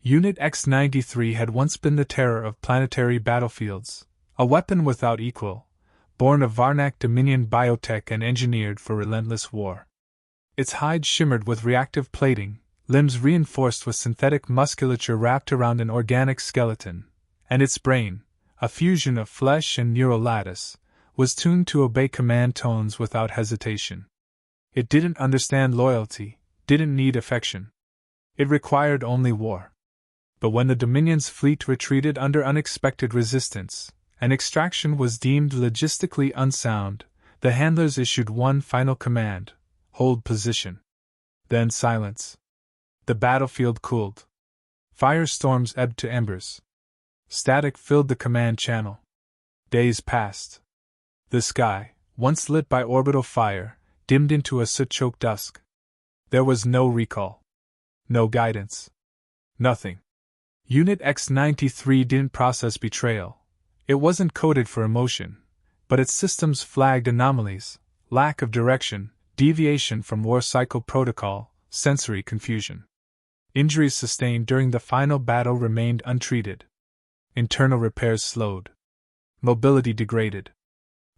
Unit X-93 had once been the terror of planetary battlefields, a weapon without equal, born of Varnak Dominion biotech and engineered for relentless war. Its hide shimmered with reactive plating, limbs reinforced with synthetic musculature wrapped around an organic skeleton, and its brain, a fusion of flesh and neural lattice, was tuned to obey command tones without hesitation. It didn't understand loyalty, didn't need affection. It required only war. But when the Dominion's fleet retreated under unexpected resistance, and extraction was deemed logistically unsound, the handlers issued one final command: hold position. Then silence. The battlefield cooled. Firestorms ebbed to embers. Static filled the command channel. Days passed. The sky, once lit by orbital fire, dimmed into a soot-choked dusk. There was no recall. No guidance. Nothing. Unit X-93 didn't process betrayal. It wasn't coded for emotion, but its systems flagged anomalies, lack of direction, deviation from war cycle protocol, sensory confusion. Injuries sustained during the final battle remained untreated. Internal repairs slowed. Mobility degraded.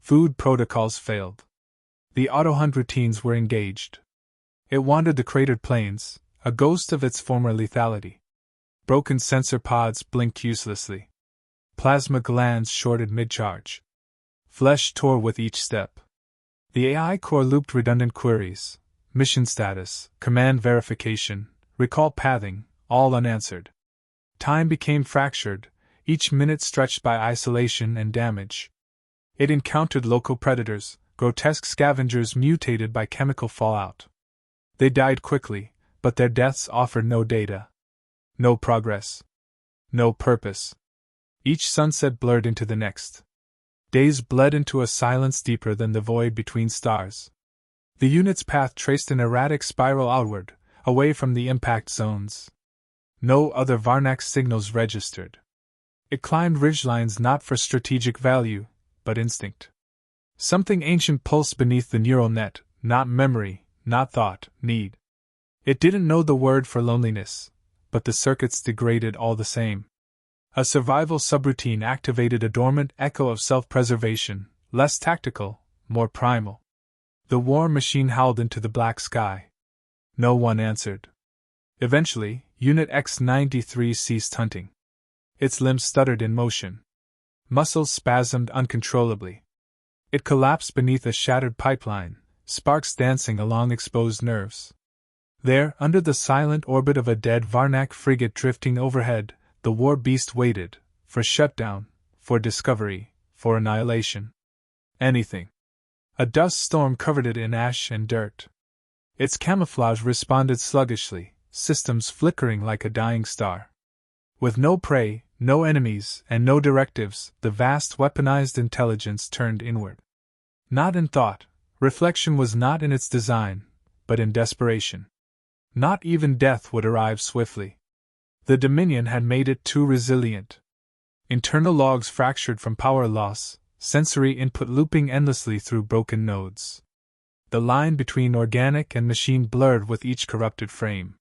Food protocols failed. The auto-hunt routines were engaged. It wandered the cratered plains, a ghost of its former lethality. Broken sensor pods blinked uselessly. Plasma glands shorted mid-charge. Flesh tore with each step. The AI core looped redundant queries: mission status, command verification, recall pathing, all unanswered. Time became fractured, each minute stretched by isolation and damage. It encountered local predators, grotesque scavengers mutated by chemical fallout. They died quickly, but their deaths offered no data. No progress. No purpose. Each sunset blurred into the next. Days bled into a silence deeper than the void between stars. The unit's path traced an erratic spiral outward, away from the impact zones. No other Varnak signals registered. It climbed ridgelines not for strategic value, but instinct. Something ancient pulsed beneath the neural net, not memory, not thought, need. It didn't know the word for loneliness, but the circuits degraded all the same. A survival subroutine activated a dormant echo of self-preservation, less tactical, more primal. The war machine howled into the black sky. No one answered. Eventually, Unit X-93 ceased hunting. Its limbs stuttered in motion. Muscles spasmed uncontrollably. It collapsed beneath a shattered pipeline, sparks dancing along exposed nerves. There, under the silent orbit of a dead Varnak frigate drifting overhead, the war beast waited, for shutdown, for discovery, for annihilation. Anything. A dust storm covered it in ash and dirt. Its camouflage responded sluggishly, systems flickering like a dying star. With no prey, no enemies, and no directives, the vast weaponized intelligence turned inward. Not in thought, reflection was not in its design, but in desperation. Not even death would arrive swiftly. The Dominion had made it too resilient. Internal logs fractured from power loss, sensory input looping endlessly through broken nodes. The line between organic and machine blurred with each corrupted frame.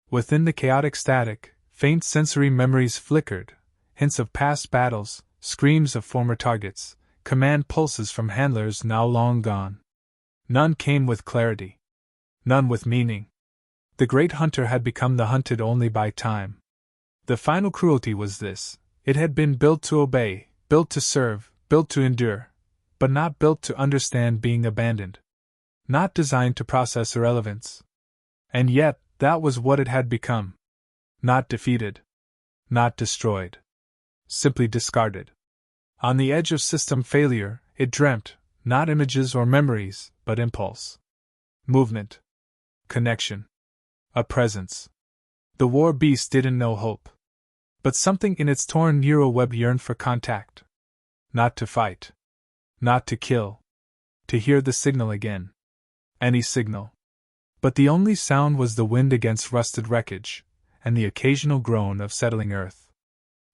Within the chaotic static, faint sensory memories flickered, hints of past battles, screams of former targets, command pulses from handlers now long gone. None came with clarity. None with meaning. The great hunter had become the hunted only by time. The final cruelty was this: it had been built to obey, built to serve, built to endure, but not built to understand being abandoned. Not designed to process irrelevance. And yet, that was what it had become. Not defeated. Not destroyed. Simply discarded. On the edge of system failure, it dreamt, not images or memories, but impulse. Movement. Connection. A presence. The war beast didn't know hope. But something in its torn neural web yearned for contact. Not to fight. Not to kill. To hear the signal again. Any signal. But the only sound was the wind against rusted wreckage, and the occasional groan of settling earth.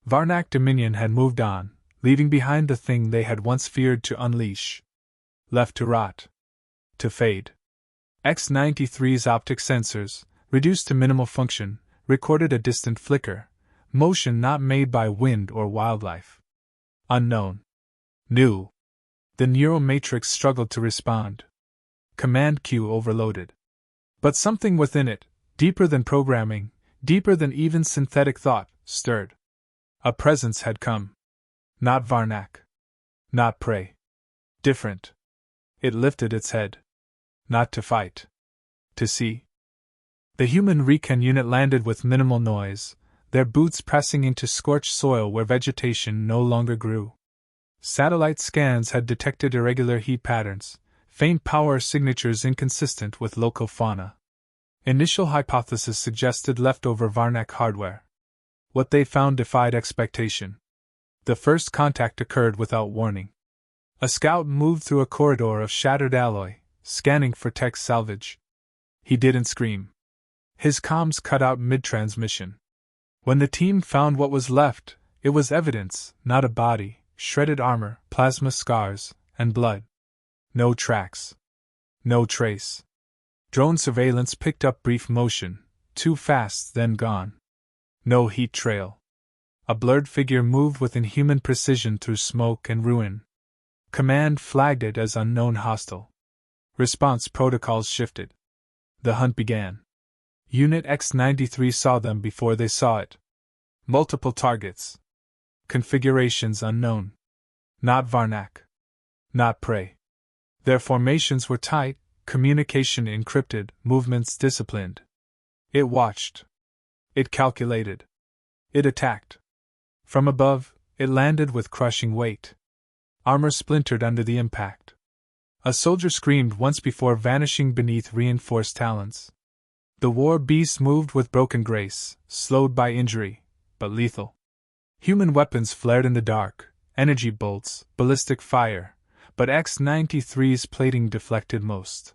Varnak Dominion had moved on, leaving behind the thing they had once feared to unleash. Left to rot. To fade. X-93's optic sensors, reduced to minimal function, recorded a distant flicker, motion not made by wind or wildlife. Unknown. New. The neural matrix struggled to respond. Command queue overloaded. But something within it, deeper than programming, deeper than even synthetic thought, stirred. A presence had come. Not Varnak. Not prey. Different. It lifted its head. Not to fight. To see. The human recon unit landed with minimal noise, their boots pressing into scorched soil where vegetation no longer grew. Satellite scans had detected irregular heat patterns, faint power signatures inconsistent with local fauna. Initial hypothesis suggested leftover Varnak hardware. What they found defied expectation. The first contact occurred without warning. A scout moved through a corridor of shattered alloy, scanning for tech salvage. He didn't scream. His comms cut out mid-transmission. When the team found what was left, it was evidence, not a body, shredded armor, plasma scars, and blood. No tracks. No trace. Drone surveillance picked up brief motion, too fast, then gone. No heat trail. A blurred figure moved with inhuman precision through smoke and ruin. Command flagged it as unknown hostile. Response protocols shifted. The hunt began. Unit X-93 saw them before they saw it. Multiple targets. Configurations unknown. Not Varnak. Not prey. Their formations were tight, communication encrypted, movements disciplined. It watched. It calculated. It attacked. From above, it landed with crushing weight. Armor splintered under the impact. A soldier screamed once before vanishing beneath reinforced talons. The war beast moved with broken grace, slowed by injury, but lethal. Human weapons flared in the dark, energy bolts, ballistic fire, but X-93's plating deflected most.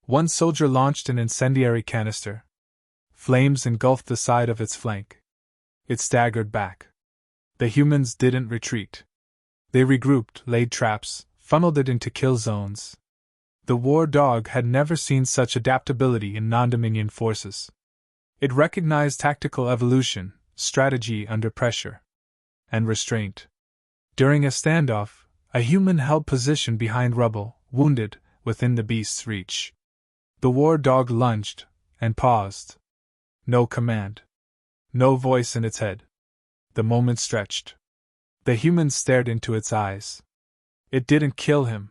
One soldier launched an incendiary canister. Flames engulfed the side of its flank. It staggered back. The humans didn't retreat. They regrouped, laid traps, funneled it into kill zones. The war dog had never seen such adaptability in non-Dominion forces. It recognized tactical evolution, strategy under pressure, and restraint. During a standoff, a human held position behind rubble, wounded, within the beast's reach. The war dog lunged, and paused. No command. No voice in its head. The moment stretched. The human stared into its eyes. It didn't kill him.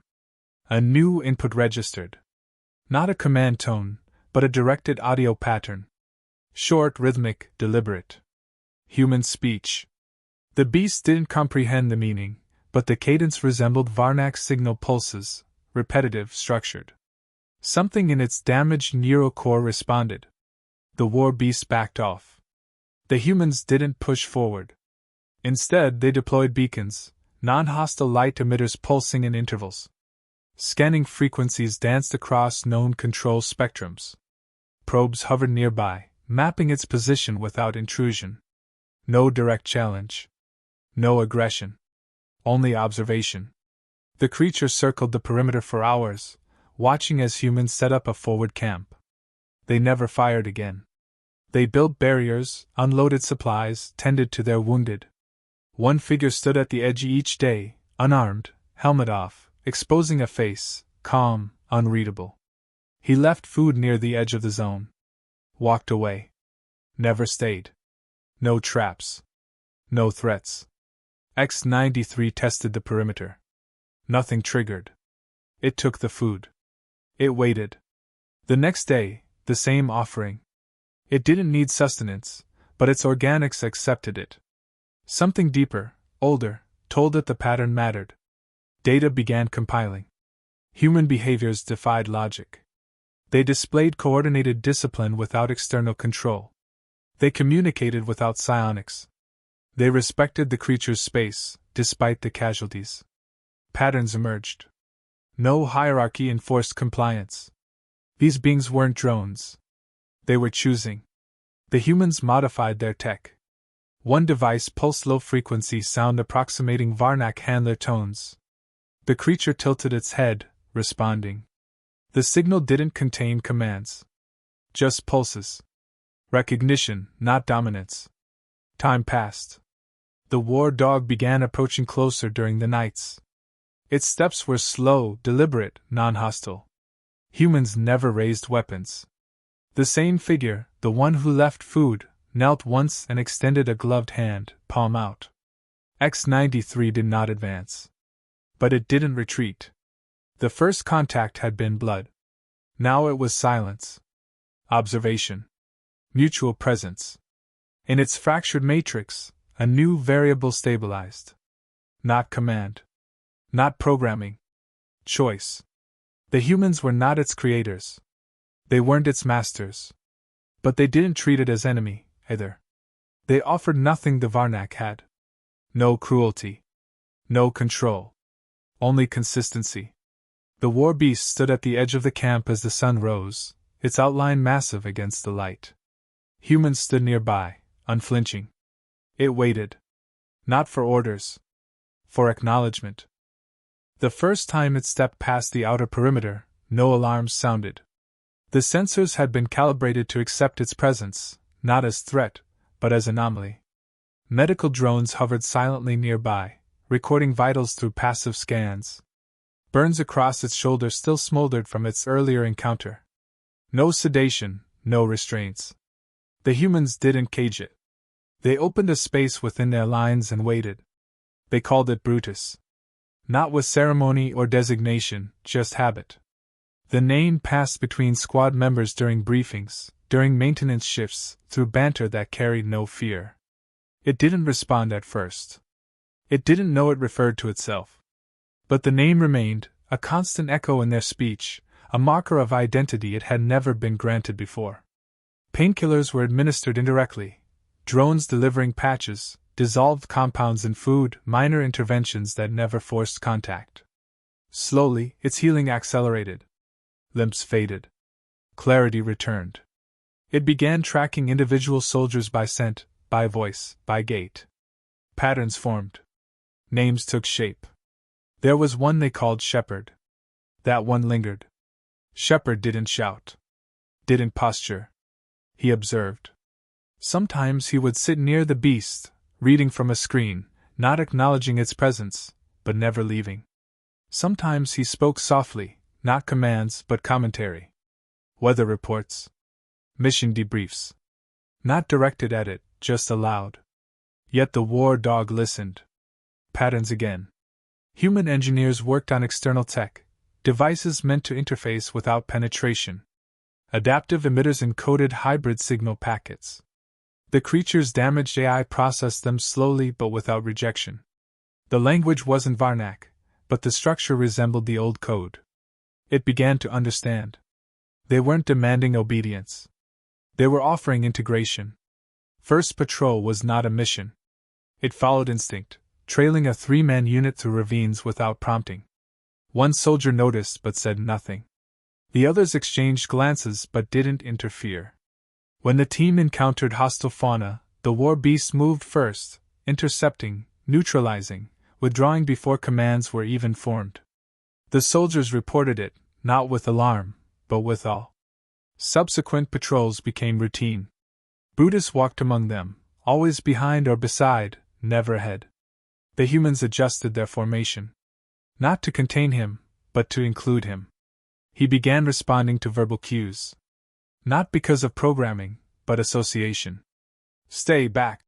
A new input registered. Not a command tone, but a directed audio pattern. Short, rhythmic, deliberate. Human speech. The beast didn't comprehend the meaning, but the cadence resembled Varnak's signal pulses, repetitive, structured. Something in its damaged neural core responded. The war beast backed off. The humans didn't push forward. Instead, they deployed beacons, non-hostile light emitters pulsing in intervals. Scanning frequencies danced across known control spectrums. Probes hovered nearby, mapping its position without intrusion. No direct challenge. No aggression. Only observation. The creature circled the perimeter for hours, watching as humans set up a forward camp. They never fired again. They built barriers, unloaded supplies, tended to their wounded. One figure stood at the edge each day, unarmed, helmet off, exposing a face, calm, unreadable. He left food near the edge of the zone. Walked away. Never stayed. No traps. No threats. X-93 tested the perimeter. Nothing triggered. It took the food. It waited. The next day, the same offering. It didn't need sustenance, but its organics accepted it. Something deeper, older, told it the pattern mattered. Data began compiling. Human behaviors defied logic. They displayed coordinated discipline without external control. They communicated without psionics. They respected the creature's space, despite the casualties. Patterns emerged. No hierarchy enforced compliance. These beings weren't drones. They were choosing. The humans modified their tech. One device pulsed low-frequency sound approximating Varnak handler tones. The creature tilted its head, responding. The signal didn't contain commands. Just pulses. Recognition, not dominance. Time passed. The war dog began approaching closer during the nights. Its steps were slow, deliberate, non-hostile. Humans never raised weapons. The same figure, the one who left food, knelt once and extended a gloved hand, palm out. X-93 did not advance. But it didn't retreat. The first contact had been blood. Now it was silence. Observation. Mutual presence. In its fractured matrix, a new variable stabilized. Not command. Not programming. Choice. The humans were not its creators. They weren't its masters. But they didn't treat it as enemy, either. They offered nothing the Varnak had. No cruelty. No control. Only consistency. The war beast stood at the edge of the camp as the sun rose, its outline massive against the light. Humans stood nearby, unflinching. It waited. Not for orders. For acknowledgement. The first time it stepped past the outer perimeter, no alarms sounded. The sensors had been calibrated to accept its presence, not as threat, but as anomaly. Medical drones hovered silently nearby, recording vitals through passive scans. Burns across its shoulder still smoldered from its earlier encounter. No sedation, no restraints. The humans didn't cage it. They opened a space within their lines and waited. They called it Brutus. Not with ceremony or designation, just habit. The name passed between squad members during briefings, during maintenance shifts, through banter that carried no fear. It didn't respond at first. It didn't know it referred to itself. But the name remained, a constant echo in their speech, a marker of identity it had never been granted before. Painkillers were administered indirectly, drones delivering patches, dissolved compounds in food, minor interventions that never forced contact. Slowly, its healing accelerated. Limps faded. Clarity returned. It began tracking individual soldiers by scent, by voice, by gait. Patterns formed. Names took shape. There was one they called Shepherd. That one lingered. Shepherd didn't shout. Didn't posture. He observed. Sometimes he would sit near the beast, reading from a screen, not acknowledging its presence, but never leaving. Sometimes he spoke softly, not commands but commentary. Weather reports. Mission debriefs. Not directed at it, just aloud. Yet the war dog listened. Patterns again. Human engineers worked on external tech, devices meant to interface without penetration. Adaptive emitters encoded hybrid signal packets. The creature's damaged AI processed them slowly but without rejection. The language wasn't Varnak, but the structure resembled the old code. It began to understand. They weren't demanding obedience. They were offering integration. First patrol was not a mission. It followed instinct, trailing a 3-man unit through ravines without prompting. One soldier noticed but said nothing. The others exchanged glances but didn't interfere. When the team encountered hostile fauna, the war beast moved first, intercepting, neutralizing, withdrawing before commands were even formed. The soldiers reported it, not with alarm, but with awe. Subsequent patrols became routine. Brutus walked among them, always behind or beside, never ahead. The humans adjusted their formation. Not to contain him, but to include him. He began responding to verbal cues. Not because of programming, but association. Stay back.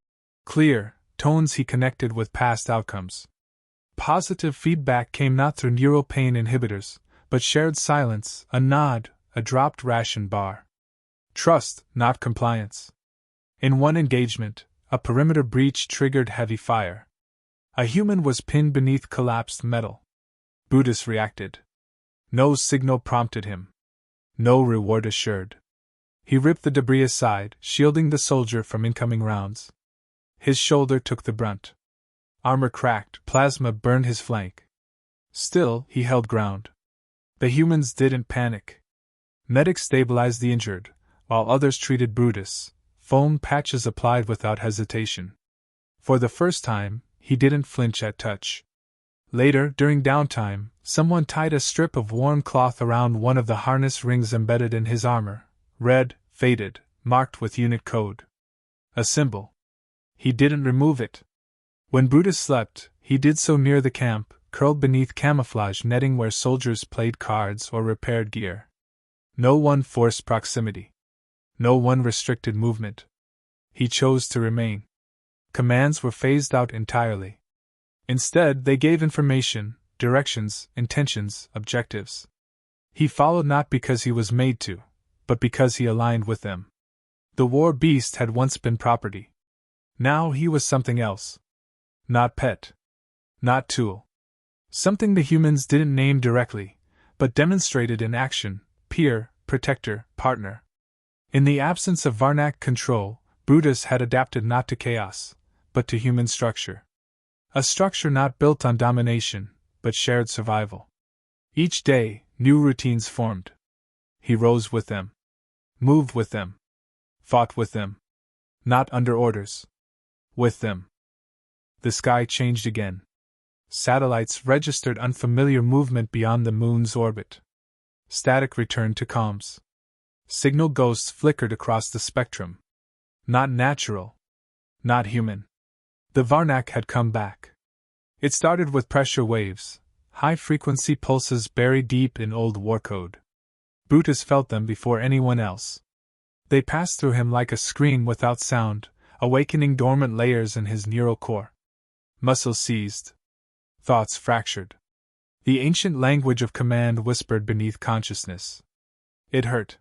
Clear, tones he connected with past outcomes. Positive feedback came not through neural pain inhibitors, but shared silence, a nod, a dropped ration bar. Trust, not compliance. In one engagement, a perimeter breach triggered heavy fire. A human was pinned beneath collapsed metal. Brutus reacted. No signal prompted him. No reward assured. He ripped the debris aside, shielding the soldier from incoming rounds. His shoulder took the brunt. Armor cracked, plasma burned his flank. Still, he held ground. The humans didn't panic. Medics stabilized the injured, while others treated Brutus, foam patches applied without hesitation. For the first time, he didn't flinch at touch. Later, during downtime, someone tied a strip of warm cloth around one of the harness rings embedded in his armor. Red, faded, marked with unit code. A symbol. He didn't remove it. When Brutus slept, he did so near the camp, curled beneath camouflage netting where soldiers played cards or repaired gear. No one forced proximity. No one restricted movement. He chose to remain. Commands were phased out entirely. Instead, they gave information, directions, intentions, objectives. He followed not because he was made to, but because he aligned with them. The war beast had once been property. Now he was something else. Not pet. Not tool. Something the humans didn't name directly, but demonstrated in action: peer, protector, partner. In the absence of Varnak control, Brutus had adapted not to chaos, but to human structure. A structure not built on domination, but shared survival. Each day, new routines formed. He rose with them. Moved with them. Fought with them. Not under orders. With them. The sky changed again. Satellites registered unfamiliar movement beyond the moon's orbit. Static returned to calms. Signal ghosts flickered across the spectrum. Not natural. Not human. The Varnak had come back. It started with pressure waves, high-frequency pulses buried deep in old war code. Brutus felt them before anyone else. They passed through him like a scream without sound, awakening dormant layers in his neural core. Muscles seized. Thoughts fractured. The ancient language of command whispered beneath consciousness. It hurt.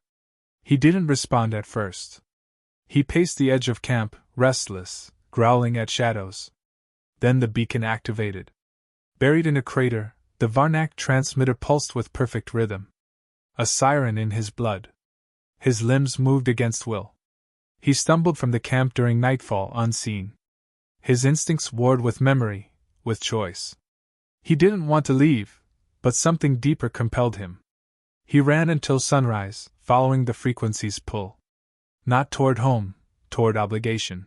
He didn't respond at first. He paced the edge of camp, restless, growling at shadows. Then the beacon activated. Buried in a crater, the Varnak transmitter pulsed with perfect rhythm. A siren in his blood. His limbs moved against will. He stumbled from the camp during nightfall unseen. His instincts warred with memory, with choice. He didn't want to leave, but something deeper compelled him. He ran until sunrise, following the frequency's pull. Not toward home, toward obligation.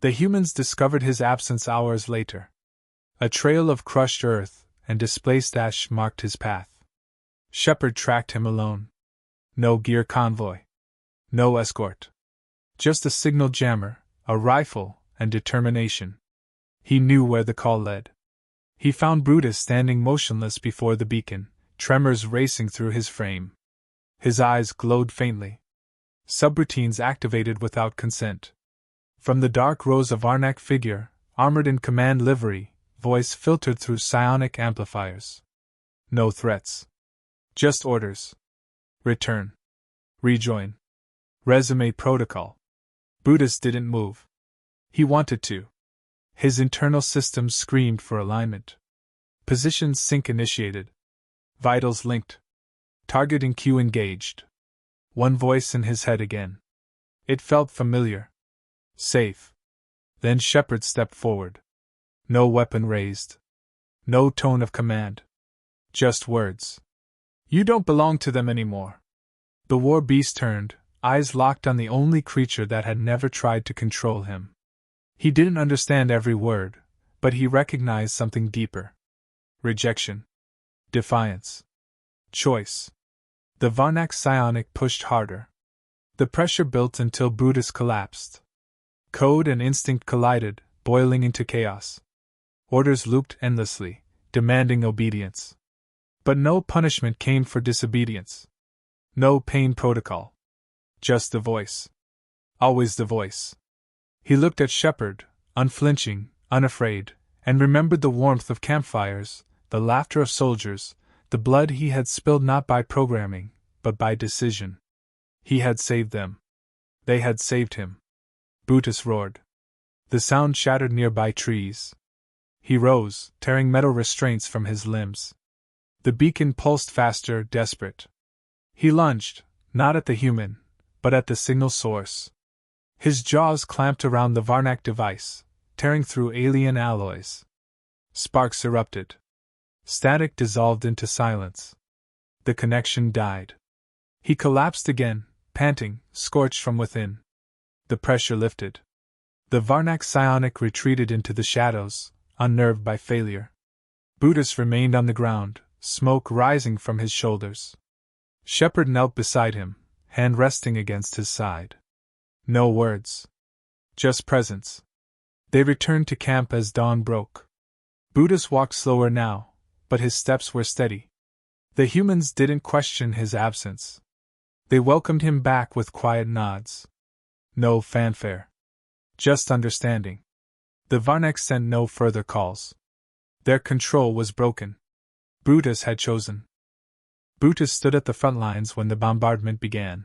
The humans discovered his absence hours later. A trail of crushed earth and displaced ash marked his path. Shepard tracked him alone. No gear convoy. No escort. Just a signal jammer, a rifle, and determination. He knew where the call led. He found Brutus standing motionless before the beacon, tremors racing through his frame. His eyes glowed faintly. Subroutines activated without consent. From the dark rose a Varnak figure, armored in command livery, voice filtered through psionic amplifiers. No threats. Just orders. Return. Rejoin. Resume protocol. Brutus didn't move. He wanted to. His internal systems screamed for alignment. Position sync initiated. Vitals linked. Targeting queue engaged. One voice in his head again. It felt familiar. Safe. Then Shepard stepped forward. No weapon raised. No tone of command. Just words. You don't belong to them anymore. The war beast turned, eyes locked on the only creature that had never tried to control him. He didn't understand every word, but he recognized something deeper. Rejection. Defiance. Choice. The Varnak psionic pushed harder. The pressure built until Brutus collapsed. Code and instinct collided, boiling into chaos. Orders looped endlessly, demanding obedience. But no punishment came for disobedience. No pain protocol. Just the voice. Always the voice. He looked at Shepard, unflinching, unafraid, and remembered the warmth of campfires, the laughter of soldiers, the blood he had spilled not by programming, but by decision. He had saved them. They had saved him. Brutus roared. The sound shattered nearby trees. He rose, tearing metal restraints from his limbs. The beacon pulsed faster, desperate. He lunged, not at the human, but at the signal source. His jaws clamped around the Varnak device, tearing through alien alloys. Sparks erupted. Static dissolved into silence. The connection died. He collapsed again, panting, scorched from within. The pressure lifted. The Varnak psionic retreated into the shadows, unnerved by failure. Brutus remained on the ground, smoke rising from his shoulders. Shepard knelt beside him, hand resting against his side. No words. Just presence. They returned to camp as dawn broke. Brutus walked slower now, but his steps were steady. The humans didn't question his absence. They welcomed him back with quiet nods. No fanfare. Just understanding. The Varnak sent no further calls. Their control was broken. Brutus had chosen. Brutus stood at the front lines when the bombardment began.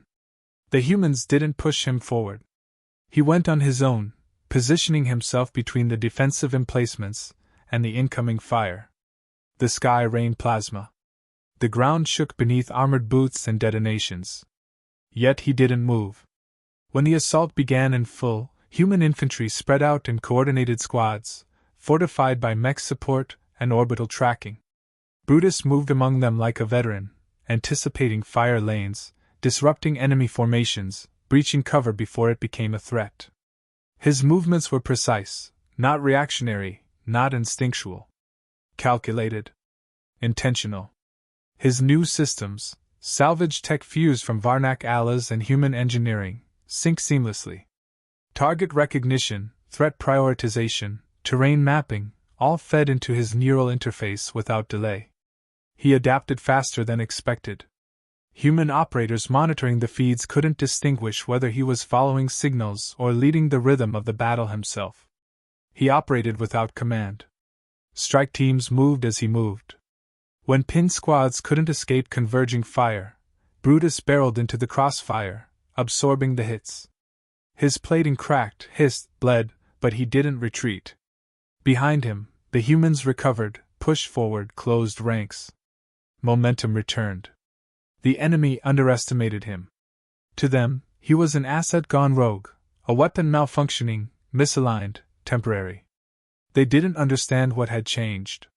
The humans didn't push him forward. He went on his own, positioning himself between the defensive emplacements and the incoming fire. The sky rained plasma. The ground shook beneath armored boots and detonations. Yet he didn't move. When the assault began in full, human infantry spread out in coordinated squads, fortified by mech support and orbital tracking. Brutus moved among them like a veteran, anticipating fire lanes, disrupting enemy formations, breaching cover before it became a threat. His movements were precise, not reactionary, not instinctual. Calculated. Intentional. His new systems, salvage tech fused from Varnak ALAs and human engineering, sync seamlessly. Target recognition, threat prioritization, terrain mapping, all fed into his neural interface without delay. He adapted faster than expected. Human operators monitoring the feeds couldn't distinguish whether he was following signals or leading the rhythm of the battle himself. He operated without command. Strike teams moved as he moved. When pinned squads couldn't escape converging fire, Brutus barreled into the crossfire, absorbing the hits. His plating cracked, hissed, bled, but he didn't retreat. Behind him, the humans recovered, pushed forward, closed ranks. Momentum returned. The enemy underestimated him. To them, he was an asset gone rogue, a weapon malfunctioning, misaligned, temporary. They didn't understand what had changed.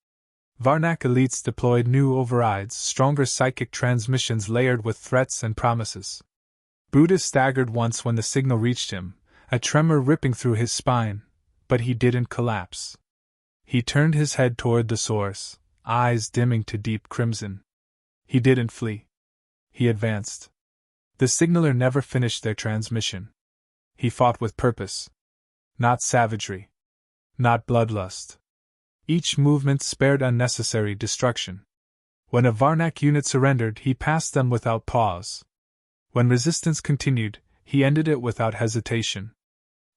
Varnak elites deployed new overrides, stronger psychic transmissions layered with threats and promises. Brutus staggered once when the signal reached him, a tremor ripping through his spine, but he didn't collapse. He turned his head toward the source, eyes dimming to deep crimson. He didn't flee. He advanced. The signaler never finished their transmission. He fought with purpose. Not savagery. Not bloodlust. Each movement spared unnecessary destruction. When a Varnak unit surrendered, he passed them without pause. When resistance continued, he ended it without hesitation.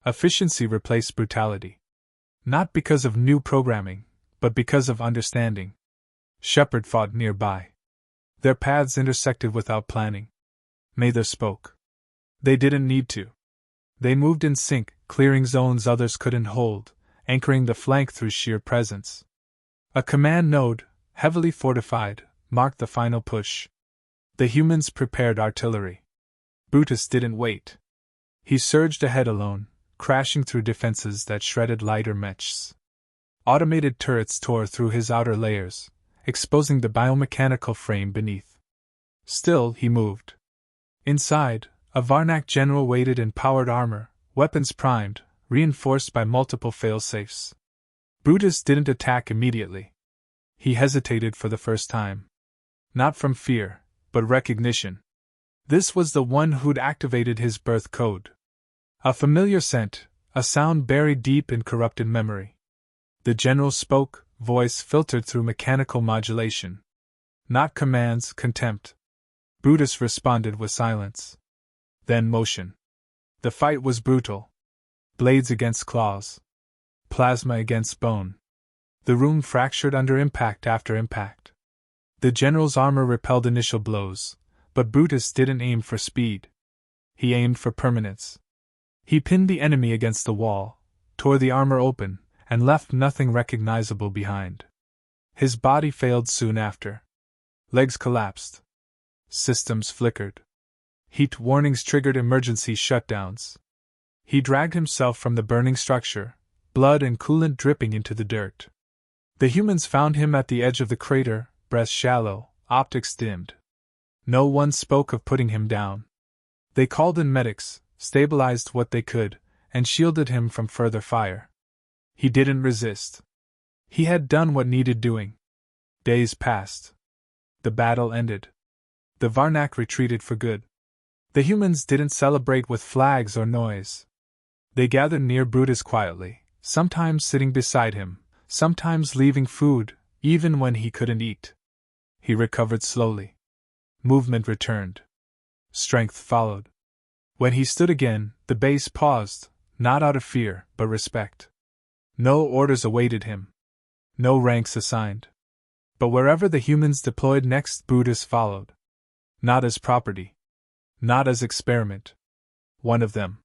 Efficiency replaced brutality. Not because of new programming, but because of understanding. Shepard fought nearby. Their paths intersected without planning. Neither spoke. They didn't need to. They moved in sync, clearing zones others couldn't hold, anchoring the flank through sheer presence. A command node, heavily fortified, marked the final push. The humans prepared artillery. Brutus didn't wait. He surged ahead alone, crashing through defenses that shredded lighter mechs. Automated turrets tore through his outer layers, exposing the biomechanical frame beneath. Still, he moved. Inside, a Varnak general waited in powered armor, weapons primed, reinforced by multiple fail-safes. Brutus didn't attack immediately. He hesitated for the first time. Not from fear, but recognition. This was the one who'd activated his birth code. A familiar scent, a sound buried deep in corrupted memory. The general spoke, voice filtered through mechanical modulation. Not commands, contempt. Brutus responded with silence. Then motion. The fight was brutal. Blades against claws. Plasma against bone. The room fractured under impact after impact. The general's armor repelled initial blows, but Brutus didn't aim for speed. He aimed for permanence. He pinned the enemy against the wall, tore the armor open, and left nothing recognizable behind. His body failed soon after. Legs collapsed. Systems flickered. Heat warnings triggered emergency shutdowns. He dragged himself from the burning structure, blood and coolant dripping into the dirt. The humans found him at the edge of the crater, breath shallow, optics dimmed. No one spoke of putting him down. They called in medics, stabilized what they could, and shielded him from further fire. He didn't resist. He had done what needed doing. Days passed. The battle ended. The Varnak retreated for good. The humans didn't celebrate with flags or noise. They gathered near Brutus quietly, sometimes sitting beside him, sometimes leaving food, even when he couldn't eat. He recovered slowly. Movement returned. Strength followed. When he stood again, the base paused, not out of fear, but respect. No orders awaited him. No ranks assigned. But wherever the humans deployed next, Brutus followed. Not as property. Not as experiment. One of them.